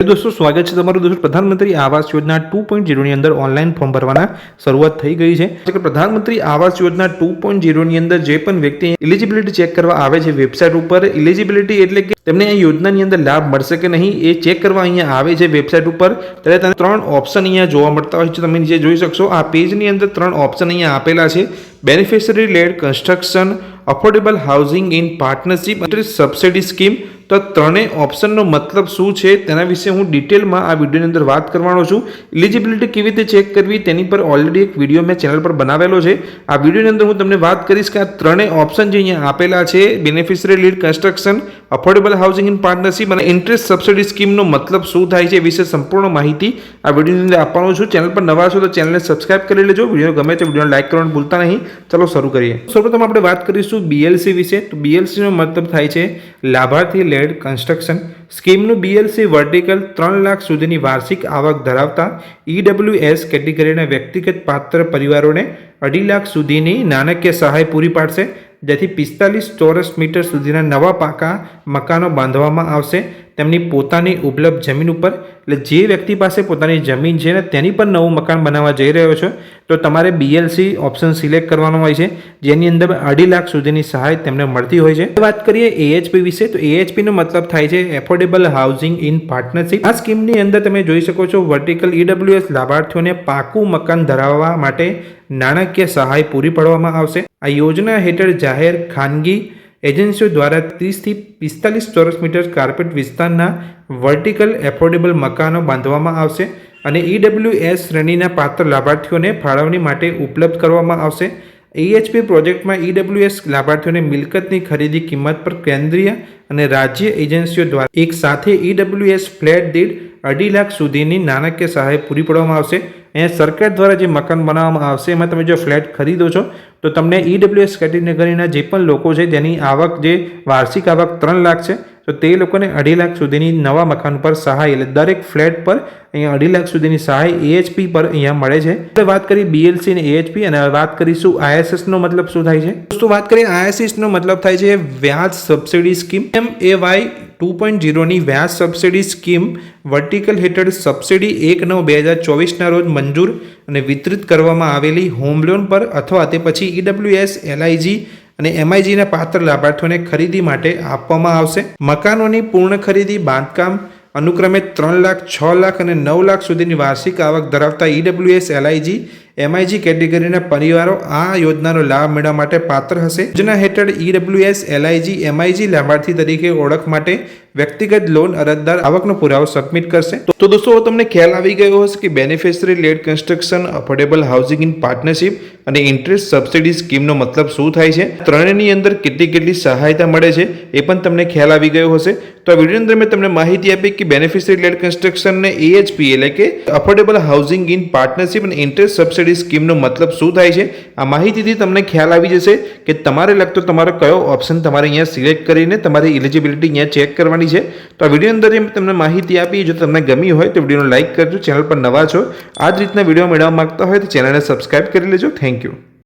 दोस्तों स्वागत है તમારું दोस्तों प्रधानमंत्री आवास योजना 2.0 ની અંદર ઓનલાઈન ફોર્મ ભરવાના શરૂઆત થઈ ગઈ છે કે પ્રધાનમંત્રી આવાસ યોજના 2.0 ની અંદર જે પણ વ્યક્તિ એલિજિબિલિટી ચેક કરવા આવે છે વેબસાઈટ ઉપર એલિજિબિલિટી એટલે કે તેમને આ યોજનાની અંદર લાભ મળશે કે નહીં એ ચેક કરવા અહીંયા આવે છે વેબસાઈટ ઉપર ત્યારે તમને ત્રણ ઓપ્શન અહીંયા જોવા મળતા હોય છે તમે નીચે જોઈ શકશો આ પેજની અંદર ત્રણ ઓપ્શન અહીંયા આપેલા છે beneficiary lead construction affordable housing in partnership અને સબસિડી સ્કીમ તો ત્રણેય ઓપ્શનનો મતલબ શું છે તેના વિશે હું ડિટેલમાં આ વિડીયોની અંદર વાત કરવાનો છું એલિજિબિલિટી કેવી રીતે ચેક કરવી તેની પર ઓલરેડી એક વિડીયો મેં ચેનલ પર બનાવેલો છે આ વિડીયોની અંદર હું તમને વાત કરીશ કે આ ત્રણેય ઓપ્શન જે અહીંયા આપેલા છે beneficiary lead construction affordable housing in partnership અને ઇન્ટરેસ્ટ સબસિડી સ્કીમનો મતલબ શું થાય છે એ વિશે સંપૂર્ણ માહિતી આ વિડીયોની અંદર આપવાનો છું ચેનલ પર નવા છો તો ચેનલને સબસ્ક્રાઇબ કરી લેજો વિડીયો ગમે તો વિડીયોને લાઈક કરવાનું ભૂલતા નહીં ચલો શરૂ કરીએ સૌપ્રથમ આપણે વાત કરીશું બીએલસી વિશે તો બીએલસીનો મતલબ થાય છે લાભાર્થી લેડ કન્સ્ટ્રક્શન સ્કીમનું બીએલસી વર્ટિકલ 3 લાખ સુધીની વાર્ષિક આવક ધરાવતા ઈડબ્લ્યુએસ કેટેગરીના વ્યક્તિગત પાત્ર પરિવારોને 2.5 લાખ સુધીની નાણાકીય સહાય પૂરી પાડશે જેથી 45 ચોરસ મીટર સુધીના નવા પાકા મકાનો બાંધવામાં આવશે તેમની પોતાની ઉપલબ્ધ જમીન ઉપર એટલે જે વ્યક્તિ પાસે પોતાની જમીન છે ને તેની પર નવું મકાન બનાવવા જઈ રહ્યો છે તો તમારે બીએલસી ઓપ્શન સિલેક્ટ કરવાનો હોય છે જેની અંદર 2.5 લાખ સુધીની સહાય તેમને મળતી હોય છે વાત કરીએ એએચપી વિશે તો એએચપીનો મતલબ થાય છે એફોર્ડેબલ હાઉસિંગ ઇન પાર્ટનરશિપ આ સ્કીમની અંદર તમે જોઈ શકો છો વર્ટિકલ ઈડબ્લ્યુએસ લાભાર્થીઓને પાકું મકાન ધરાવવા માટે નાણાકીય સહાય પૂરી પાડવામાં આવશે આ યોજના હેઠળ જાહેર ખાનગી એજન્સીઓ દ્વારા 30 થી 45 ચોરસ મીટર કાર્પેટ વિસ્તારના વર્ટિકલ એફોર્ડેબલ મકાનો બાંધવામાં આવશે અને ઈડબ્લ્યુએસ શ્રેણીના પાત્ર લાભાર્થીઓને ફાળવણી માટે ઉપલબ્ધ કરવામાં આવશે એએચપી પ્રોજેક્ટમાં ઈડબ્લ્યુએસ લાભાર્થીઓને મિલકતની ખરીદી કિંમત પર કેન્દ્રીય અને રાજ્ય એજન્સીઓ દ્વારા એક સાથે ઈડબ્લ્યુએસ ફ્લેટ દીઠ 2.5 લાખ સુધીની નાણાકીય સહાય પૂરી પાડવામાં આવશે અહીંયા સરકાર દ્વારા જે મકાન બનાવવામાં આવશે એમાં તમે જો ફ્લેટ ખરીદો છો તો તમને ઈડબ્લ્યુએસ કેટેગરીના જે પણ લોકો છે જેની આવક જે વાર્ષિક આવક 3 લાખ છે તો તે લોકોને 2.5 લાખ સુધીની નવા મકાન પર સહાય એટલે દરેક ફ્લેટ પર અહીંયા 2.5 લાખ સુધીની સહાય એએચપી પર અહીંયા મળે છે તો વાત કરી બીએલસી અને એએચપી અને વાત કરીશું આઈએસએસનો મતલબ શું થાય છે દોસ્તો વાત કરીએ આઈએસએસનો મતલબ થાય છે વ્યાજ સબસિડી સ્કીમ એમએવાય 2.0 ની વ્યાજ સબસિડી સ્કીમ વર્ટિકલ હેઠળ સબસિડી 1/9/2024 ના રોજ મંજૂર અને વિતરિત કરવામાં આવેલી હોમ લોન પર અથવા તે પછી ઈડબ્લ્યુએસ એલઆઈજી અને એમઆઈજીના પાત્ર લાભાર્થીઓને ખરીદી માટે આપવામાં આવશે મકાનોની પૂર્ણ ખરીદી બાંધકામ અનુક્રમે 3 લાખ 6 લાખ અને 9 લાખ સુધીની વાર્ષિક આવક ધરાવતા ઈડબ્લ્યુએસ એલઆઈજી એમઆઈજી કેટેગરીના પરિવારો આ યોજનાનો લાભ મેળવવા માટે પાત્ર હશે યોજના હેઠળ ઈડબ્લ્યુએસ એલઆઈજી એમઆઈજી લાભાર્થી તરીકે ઓળખ માટે વ્યક્તિગત લોન અરજદાર આવકનો પુરાવો સબમિટ કરશે તો દોસ્તો તમને ખ્યાલ આવી ગયો હશે કે beneficiary lead construction affordable housing in partnership અને ઇન્ટરેસ્ટ સબસિડી સ્કીમનો મતલબ શું થાય છે ત્રણેયની અંદર કેટલી સહાયતા મળે છે એ પણ તમને ખ્યાલ આવી ગયો હશે તો આ વિડીયોની અંદર મેં તમને માહિતી આપી કે બેનિફિશરી લેડ કન્સ્ટ્રક્શન ને એએચપી એટલે કે અફોર્ડેબલ હાઉસિંગ ઇન પાર્ટનરશિપ અને ઇન્ટરેસ્ટ સબસિડી સ્કીમનો મતલબ શું થાય છે આ માહિતીથી તમને ખ્યાલ આવી જશે કે તમારે લગતો તમારો કયો ઓપ્શન તમારે અહીંયા સિલેક્ટ કરીને તમારી એલિજિબિલિટી અહીંયા ચેક કરવાની છે તો આ વિડીયો અંદર તમને માહિતી આપી જો તમને ગમી હોય તો વિડીયોને લાઈક કરજો ચેનલ પર નવા છો આ જ રીતના વિડીયો મેળવવા માંગતા હોય તો ચેનલને સબસ્ક્રાઇબ કરી લેજો થેન્ક યુ